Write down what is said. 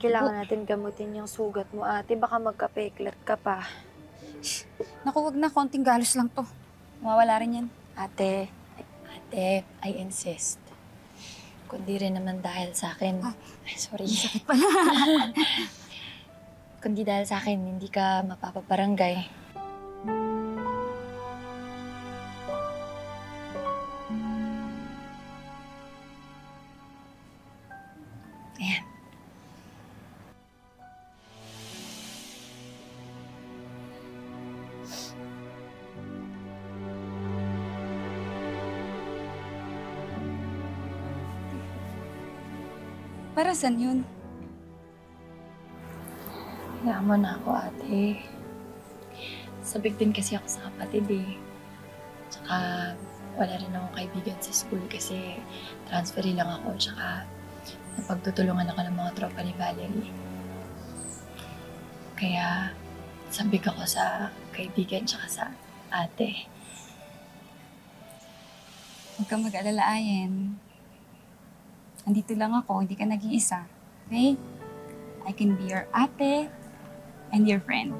Kailangan natin gamutin yung sugat mo, ate. Baka magka-peklat ka pa. Naku, wag na. Konting galos lang to. Mawawala rin yan. Ate, ate, I insist. Kundi rin naman dahil sa akin. Ay, sorry. Sakit pala. Kundi dahil sa akin, hindi ka mapapabarangay. Ayan. Para saan yun? Hayaan mo na ako, ate. Sabik din kasi ako sa kapatid eh. Tsaka wala rin akong kaibigan sa school kasi transferi lang ako. Tsaka napagtutulungan ako ng mga tropa ni Valerie. Kaya sabik ako sa kaibigan tsaka sa ate. Huwag kang mag-alala, Ayen. Andito lang ako, hindi ka nag-iisa. Okay? I can be your ate and your friend.